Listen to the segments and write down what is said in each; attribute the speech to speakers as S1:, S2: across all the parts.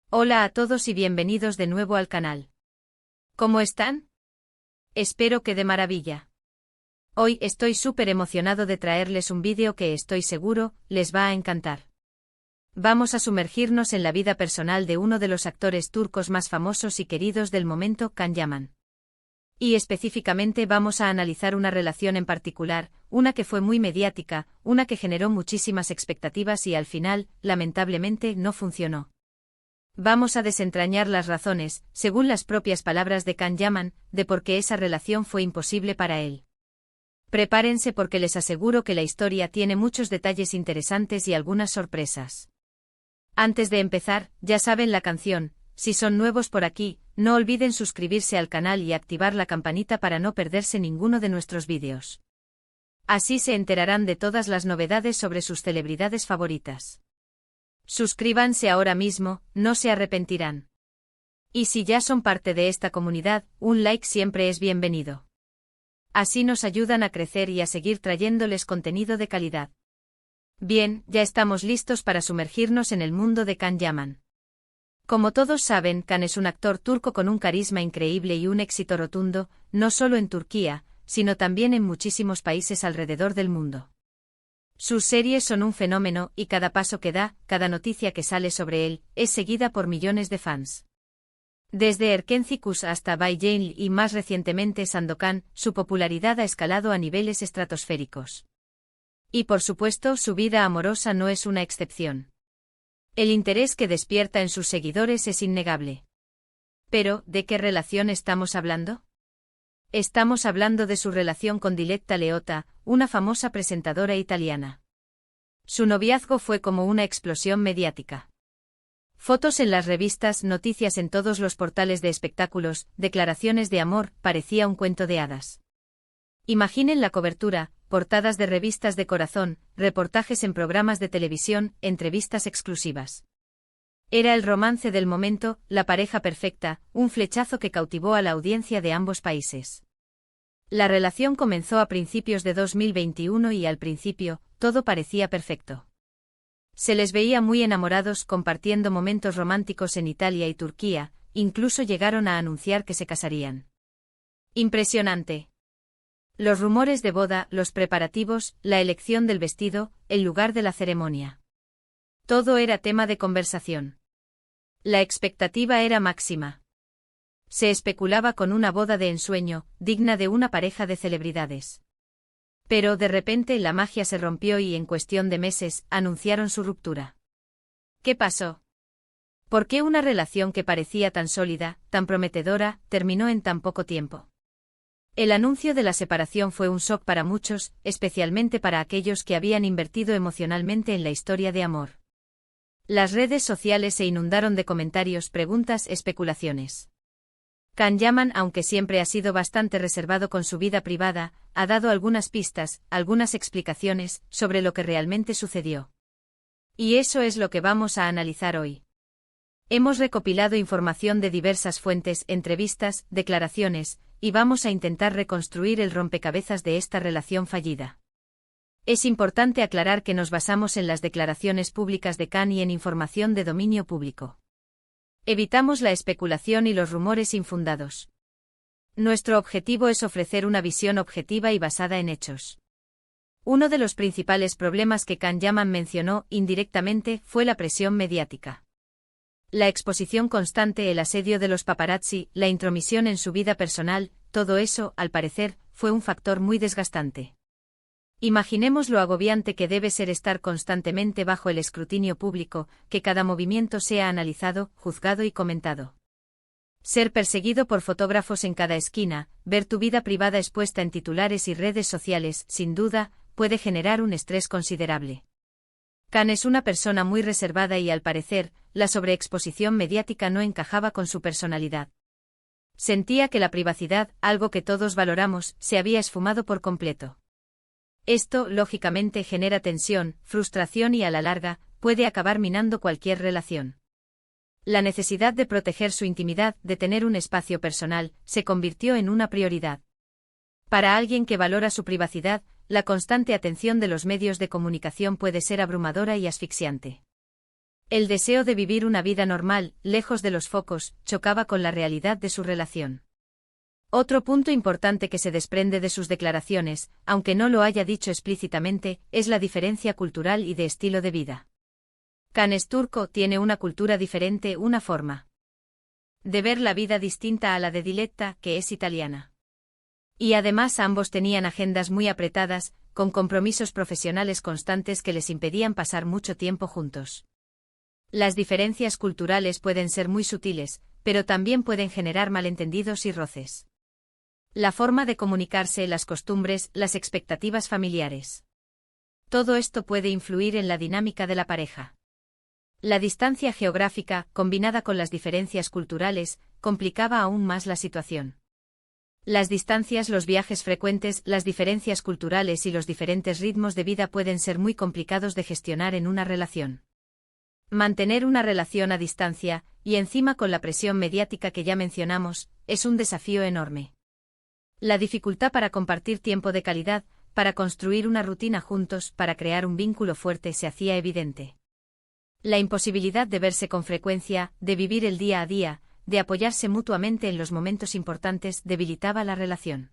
S1: Hola a todos y bienvenidos de nuevo al canal. ¿Cómo están? Espero que de maravilla. Hoy estoy súper emocionado de traerles un vídeo que estoy seguro les va a encantar. Vamos a sumergirnos en la vida personal de uno de los actores turcos más famosos y queridos del momento, Can Yaman. Y específicamente vamos a analizar una relación en particular, una que fue muy mediática, una que generó muchísimas expectativas y al final, lamentablemente, no funcionó. Vamos a desentrañar las razones, según las propias palabras de Can Yaman, de por qué esa relación fue imposible para él. Prepárense porque les aseguro que la historia tiene muchos detalles interesantes y algunas sorpresas. Antes de empezar, ya saben la canción, si son nuevos por aquí, no olviden suscribirse al canal y activar la campanita para no perderse ninguno de nuestros vídeos. Así se enterarán de todas las novedades sobre sus celebridades favoritas. Suscríbanse ahora mismo, no se arrepentirán. Y si ya son parte de esta comunidad, un like siempre es bienvenido. Así nos ayudan a crecer y a seguir trayéndoles contenido de calidad. Bien, ya estamos listos para sumergirnos en el mundo de Can Yaman. Como todos saben, Can es un actor turco con un carisma increíble y un éxito rotundo, no solo en Turquía, sino también en muchísimos países alrededor del mundo. Sus series son un fenómeno y cada paso que da, cada noticia que sale sobre él, es seguida por millones de fans. Desde Erkencikus hasta Bay Jail y más recientemente Sandokan, su popularidad ha escalado a niveles estratosféricos. Y por supuesto, su vida amorosa no es una excepción. El interés que despierta en sus seguidores es innegable. Pero, ¿de qué relación estamos hablando? Estamos hablando de su relación con Diletta Leotta, una famosa presentadora italiana. Su noviazgo fue como una explosión mediática. Fotos en las revistas, noticias en todos los portales de espectáculos, declaraciones de amor, parecía un cuento de hadas. Imaginen la cobertura, portadas de revistas de corazón, reportajes en programas de televisión, entrevistas exclusivas. Era el romance del momento, la pareja perfecta, un flechazo que cautivó a la audiencia de ambos países. La relación comenzó a principios de 2021 y al principio, todo parecía perfecto. Se les veía muy enamorados compartiendo momentos románticos en Italia y Turquía, incluso llegaron a anunciar que se casarían. Impresionante. Los rumores de boda, los preparativos, la elección del vestido, el lugar de la ceremonia. Todo era tema de conversación. La expectativa era máxima. Se especulaba con una boda de ensueño, digna de una pareja de celebridades. Pero de repente la magia se rompió y en cuestión de meses anunciaron su ruptura. ¿Qué pasó? ¿Por qué una relación que parecía tan sólida, tan prometedora, terminó en tan poco tiempo? El anuncio de la separación fue un shock para muchos, especialmente para aquellos que habían invertido emocionalmente en la historia de amor. Las redes sociales se inundaron de comentarios, preguntas, especulaciones. Can Yaman, aunque siempre ha sido bastante reservado con su vida privada, ha dado algunas pistas, algunas explicaciones, sobre lo que realmente sucedió. Y eso es lo que vamos a analizar hoy. Hemos recopilado información de diversas fuentes, entrevistas, declaraciones, y vamos a intentar reconstruir el rompecabezas de esta relación fallida. Es importante aclarar que nos basamos en las declaraciones públicas de Can y en información de dominio público. Evitamos la especulación y los rumores infundados. Nuestro objetivo es ofrecer una visión objetiva y basada en hechos. Uno de los principales problemas que Can Yaman mencionó indirectamente fue la presión mediática. La exposición constante, el asedio de los paparazzi, la intromisión en su vida personal, todo eso, al parecer, fue un factor muy desgastante. Imaginemos lo agobiante que debe ser estar constantemente bajo el escrutinio público, que cada movimiento sea analizado, juzgado y comentado. Ser perseguido por fotógrafos en cada esquina, ver tu vida privada expuesta en titulares y redes sociales, sin duda, puede generar un estrés considerable. Can es una persona muy reservada y al parecer, la sobreexposición mediática no encajaba con su personalidad. Sentía que la privacidad, algo que todos valoramos, se había esfumado por completo. Esto, lógicamente, genera tensión, frustración y a la larga, puede acabar minando cualquier relación. La necesidad de proteger su intimidad, de tener un espacio personal, se convirtió en una prioridad. Para alguien que valora su privacidad, la constante atención de los medios de comunicación puede ser abrumadora y asfixiante. El deseo de vivir una vida normal, lejos de los focos, chocaba con la realidad de su relación. Otro punto importante que se desprende de sus declaraciones, aunque no lo haya dicho explícitamente, es la diferencia cultural y de estilo de vida. Can es turco, tiene una cultura diferente, una forma de ver la vida distinta a la de Diletta, que es italiana. Y además ambos tenían agendas muy apretadas, con compromisos profesionales constantes que les impedían pasar mucho tiempo juntos. Las diferencias culturales pueden ser muy sutiles, pero también pueden generar malentendidos y roces. La forma de comunicarse, las costumbres, las expectativas familiares. Todo esto puede influir en la dinámica de la pareja. La distancia geográfica, combinada con las diferencias culturales, complicaba aún más la situación. Las distancias, los viajes frecuentes, las diferencias culturales y los diferentes ritmos de vida pueden ser muy complicados de gestionar en una relación. Mantener una relación a distancia, y encima con la presión mediática que ya mencionamos, es un desafío enorme. La dificultad para compartir tiempo de calidad, para construir una rutina juntos, para crear un vínculo fuerte se hacía evidente. La imposibilidad de verse con frecuencia, de vivir el día a día, de apoyarse mutuamente en los momentos importantes, debilitaba la relación.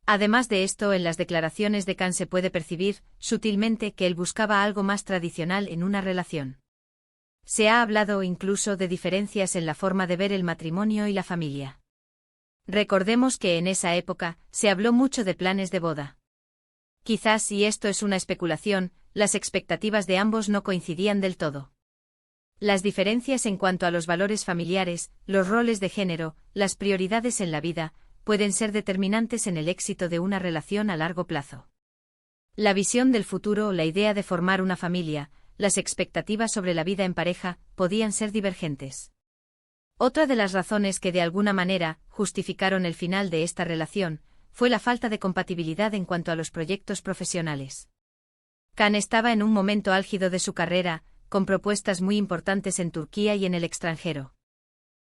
S1: Además de esto, en las declaraciones de Can se puede percibir, sutilmente, que él buscaba algo más tradicional en una relación. Se ha hablado incluso de diferencias en la forma de ver el matrimonio y la familia. Recordemos que en esa época, se habló mucho de planes de boda. Quizás, y esto es una especulación, las expectativas de ambos no coincidían del todo. Las diferencias en cuanto a los valores familiares, los roles de género, las prioridades en la vida, pueden ser determinantes en el éxito de una relación a largo plazo. La visión del futuro, la idea de formar una familia, las expectativas sobre la vida en pareja, podían ser divergentes. Otra de las razones que de alguna manera justificaron el final de esta relación fue la falta de compatibilidad en cuanto a los proyectos profesionales. Can estaba en un momento álgido de su carrera, con propuestas muy importantes en Turquía y en el extranjero.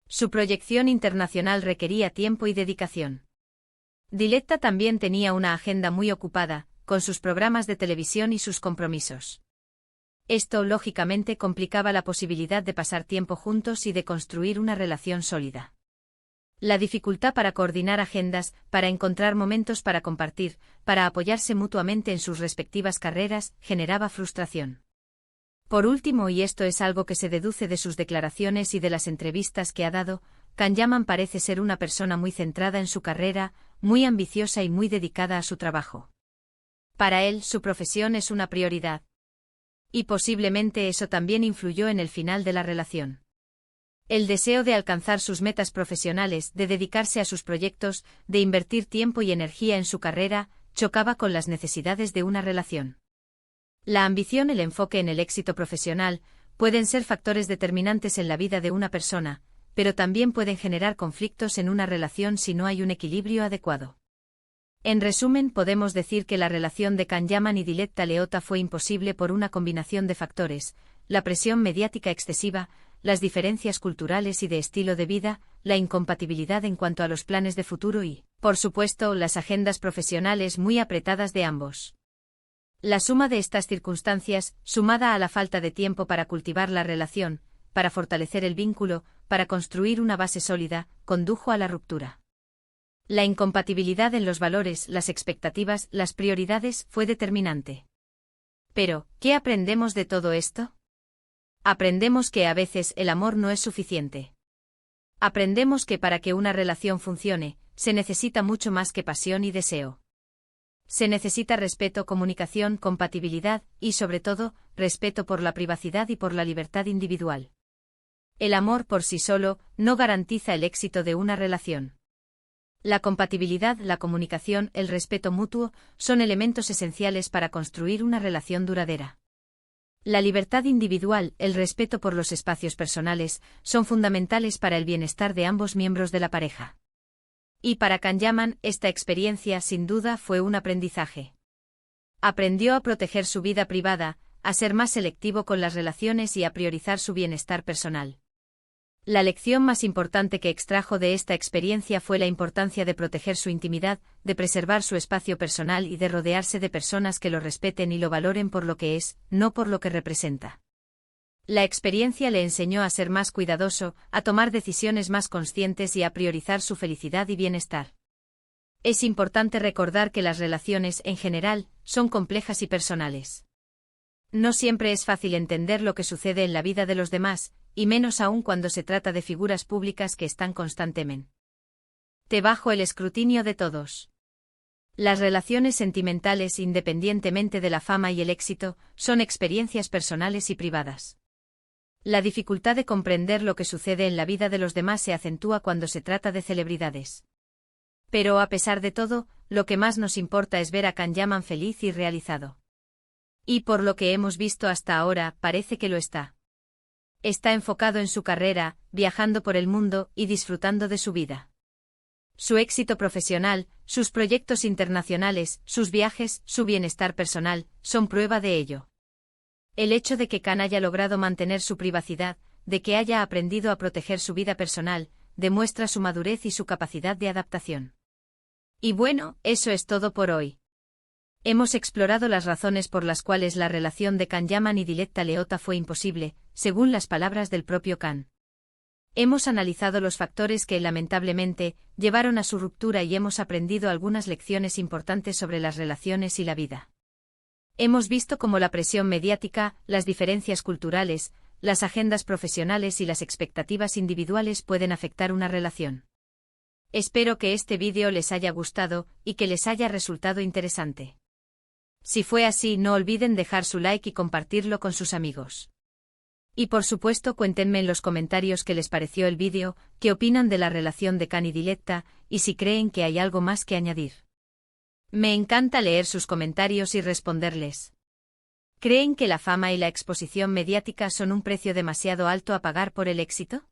S1: Su proyección internacional requería tiempo y dedicación. Diletta también tenía una agenda muy ocupada, con sus programas de televisión y sus compromisos. Esto, lógicamente, complicaba la posibilidad de pasar tiempo juntos y de construir una relación sólida. La dificultad para coordinar agendas, para encontrar momentos para compartir, para apoyarse mutuamente en sus respectivas carreras, generaba frustración. Por último, y esto es algo que se deduce de sus declaraciones y de las entrevistas que ha dado, Can Yaman parece ser una persona muy centrada en su carrera, muy ambiciosa y muy dedicada a su trabajo. Para él, su profesión es una prioridad. Y posiblemente eso también influyó en el final de la relación. El deseo de alcanzar sus metas profesionales, de dedicarse a sus proyectos, de invertir tiempo y energía en su carrera, chocaba con las necesidades de una relación. La ambición, el enfoque en el éxito profesional, pueden ser factores determinantes en la vida de una persona, pero también pueden generar conflictos en una relación si no hay un equilibrio adecuado. En resumen, podemos decir que la relación de Can Yaman y Diletta Leotta fue imposible por una combinación de factores: la presión mediática excesiva, las diferencias culturales y de estilo de vida, la incompatibilidad en cuanto a los planes de futuro y, por supuesto, las agendas profesionales muy apretadas de ambos. La suma de estas circunstancias, sumada a la falta de tiempo para cultivar la relación, para fortalecer el vínculo, para construir una base sólida, condujo a la ruptura. La incompatibilidad en los valores, las expectativas, las prioridades, fue determinante. Pero, ¿qué aprendemos de todo esto? Aprendemos que a veces el amor no es suficiente. Aprendemos que para que una relación funcione, se necesita mucho más que pasión y deseo. Se necesita respeto, comunicación, compatibilidad y, sobre todo, respeto por la privacidad y por la libertad individual. El amor por sí solo no garantiza el éxito de una relación. La compatibilidad, la comunicación, el respeto mutuo son elementos esenciales para construir una relación duradera. La libertad individual, el respeto por los espacios personales, son fundamentales para el bienestar de ambos miembros de la pareja. Y para Can Yaman, esta experiencia sin duda fue un aprendizaje. Aprendió a proteger su vida privada, a ser más selectivo con las relaciones y a priorizar su bienestar personal. La lección más importante que extrajo de esta experiencia fue la importancia de proteger su intimidad, de preservar su espacio personal y de rodearse de personas que lo respeten y lo valoren por lo que es, no por lo que representa. La experiencia le enseñó a ser más cuidadoso, a tomar decisiones más conscientes y a priorizar su felicidad y bienestar. Es importante recordar que las relaciones, en general, son complejas y personales. No siempre es fácil entender lo que sucede en la vida de los demás, y menos aún cuando se trata de figuras públicas que están constantemente bajo el escrutinio de todos. Las relaciones sentimentales, independientemente de la fama y el éxito, son experiencias personales y privadas. La dificultad de comprender lo que sucede en la vida de los demás se acentúa cuando se trata de celebridades. Pero a pesar de todo, lo que más nos importa es ver a Can Yaman feliz y realizado. Y por lo que hemos visto hasta ahora, parece que lo está. Está enfocado en su carrera, viajando por el mundo y disfrutando de su vida. Su éxito profesional, sus proyectos internacionales, sus viajes, su bienestar personal, son prueba de ello. El hecho de que Can haya logrado mantener su privacidad, de que haya aprendido a proteger su vida personal, demuestra su madurez y su capacidad de adaptación. Y bueno, eso es todo por hoy. Hemos explorado las razones por las cuales la relación de Can Yaman y Diletta Leotta fue imposible, según las palabras del propio Can. Hemos analizado los factores que, lamentablemente, llevaron a su ruptura y hemos aprendido algunas lecciones importantes sobre las relaciones y la vida. Hemos visto cómo la presión mediática, las diferencias culturales, las agendas profesionales y las expectativas individuales pueden afectar una relación. Espero que este vídeo les haya gustado y que les haya resultado interesante. Si fue así, no olviden dejar su like y compartirlo con sus amigos. Y por supuesto cuéntenme en los comentarios qué les pareció el vídeo, qué opinan de la relación de Can y Diletta, y si creen que hay algo más que añadir. Me encanta leer sus comentarios y responderles. ¿Creen que la fama y la exposición mediática son un precio demasiado alto a pagar por el éxito?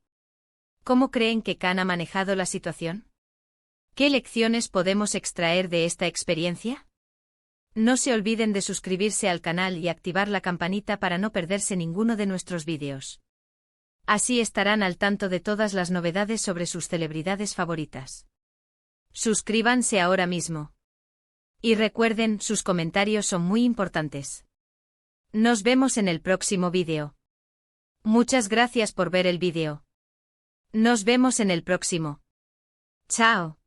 S1: ¿Cómo creen que Can ha manejado la situación? ¿Qué lecciones podemos extraer de esta experiencia? No se olviden de suscribirse al canal y activar la campanita para no perderse ninguno de nuestros vídeos. Así estarán al tanto de todas las novedades sobre sus celebridades favoritas. Suscríbanse ahora mismo. Y recuerden, sus comentarios son muy importantes. Nos vemos en el próximo vídeo. Muchas gracias por ver el vídeo. Nos vemos en el próximo. Chao.